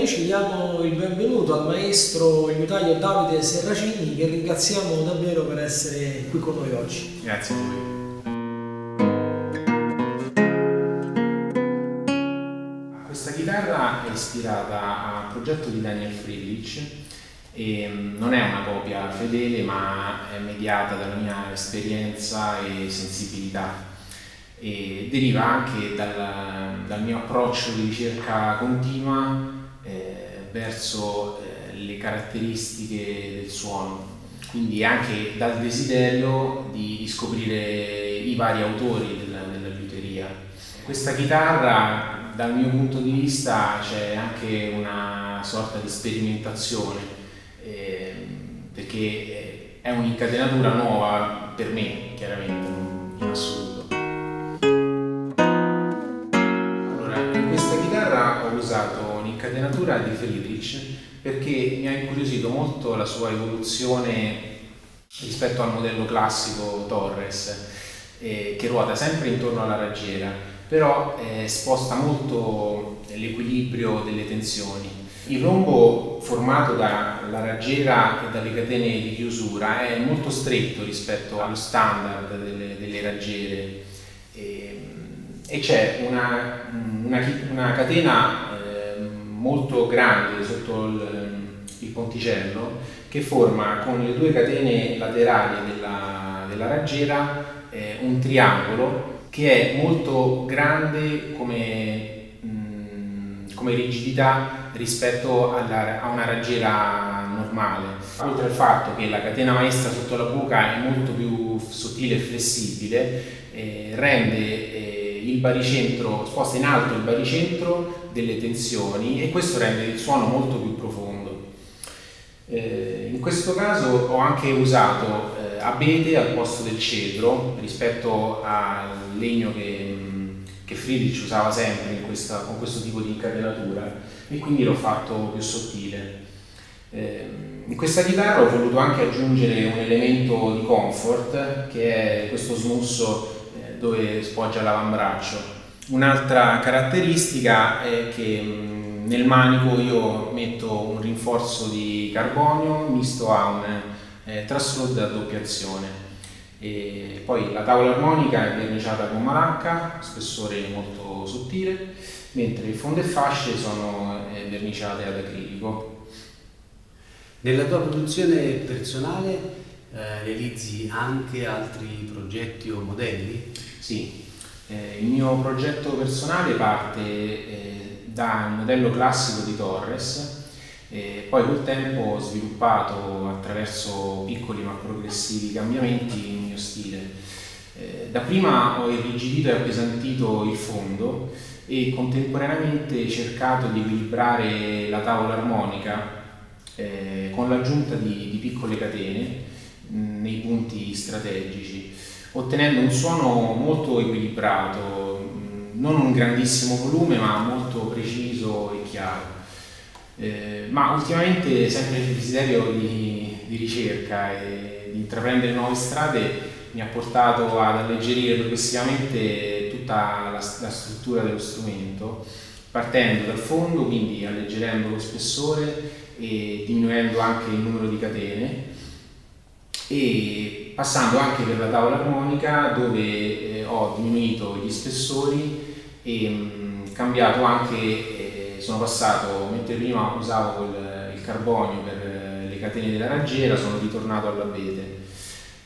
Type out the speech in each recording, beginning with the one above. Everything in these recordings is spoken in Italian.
amici, diamo il benvenuto al maestro liutaio Davide Serracini, che ringraziamo davvero per essere qui con noi oggi. Grazie a voi. Questa chitarra è ispirata al progetto di Daniel Friedrich e non è una copia fedele, ma è mediata dalla mia esperienza e sensibilità. E deriva anche dal mio approccio di ricerca continua verso le caratteristiche del suono, quindi anche dal desiderio di scoprire i vari autori della liuteria. Questa chitarra, dal mio punto di vista, c'è anche una sorta di sperimentazione, perché è un'incatenatura nuova per me, chiaramente, in assoluto. In questa chitarra ho usato un'incatenatura di Friedrich perché mi ha incuriosito molto la sua evoluzione rispetto al modello classico Torres, che ruota sempre intorno alla raggiera, però sposta molto l'equilibrio delle tensioni. Il rombo formato dalla raggiera e dalle catene di chiusura è molto stretto rispetto allo standard delle raggiere. E c'è una catena molto grande sotto il ponticello che forma con le due catene laterali della raggiera un triangolo che è molto grande come rigidità rispetto a una raggiera normale. Oltre al fatto che la catena maestra sotto la buca è molto più sottile e flessibile, rende il baricentro, sposta in alto il baricentro delle tensioni, e questo rende il suono molto più profondo. In questo caso ho anche usato abete al posto del cedro rispetto al legno che Friedrich usava sempre con questo tipo di incatenatura, e quindi l'ho fatto più sottile. In questa chitarra ho voluto anche aggiungere un elemento di comfort, che è questo smusso dove spoggia l'avambraccio. Un'altra caratteristica è che nel manico io metto un rinforzo di carbonio misto a un truss a doppia azione. E poi la tavola armonica è verniciata con malacca, spessore molto sottile, mentre il fondo e fasce sono verniciate ad acrilico. Nella tua produzione personale realizzi anche altri progetti o modelli? Sì, il mio progetto personale parte dal modello classico di Torres, poi col tempo ho sviluppato attraverso piccoli ma progressivi cambiamenti il mio stile. Dapprima ho irrigidito e appesantito il fondo e contemporaneamente cercato di equilibrare la tavola armonica con l'aggiunta di piccole catene nei punti strategici, ottenendo un suono molto equilibrato, non un grandissimo volume ma molto preciso e chiaro. Ma ultimamente sempre il desiderio di ricerca e di intraprendere nuove strade mi ha portato ad alleggerire progressivamente tutta la struttura dello strumento, partendo dal fondo, quindi alleggerendo lo spessore e diminuendo anche il numero di catene, e passando anche per la tavola armonica, dove ho diminuito gli spessori e cambiato anche, sono passato, mentre prima usavo il carbonio per le catene della raggiera, sono ritornato all'abete,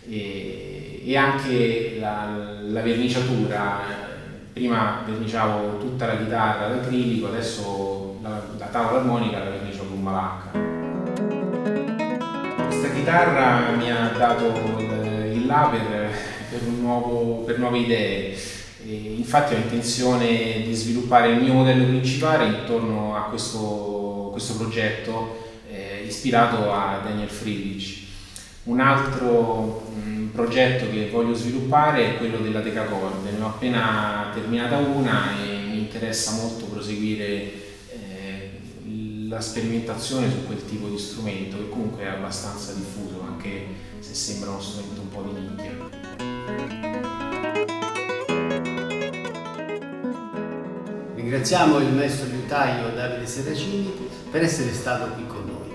e anche la verniciatura, prima verniciavo tutta la chitarra ad acrilico, adesso la tavola armonica la vernicio con malacca. Questa chitarra mi ha dato il là per nuove idee. Infatti ho intenzione di sviluppare il mio modello principale intorno a questo progetto ispirato a Daniel Friedrich. Un altro progetto che voglio sviluppare è quello della decacorde. Ne ho appena terminata una e mi interessa molto proseguire la sperimentazione su quel tipo di strumento, che comunque è abbastanza diffuso, anche se sembra uno strumento un po' di nicchia. Ringraziamo il maestro liutaio Davide Serracini per essere stato qui con noi.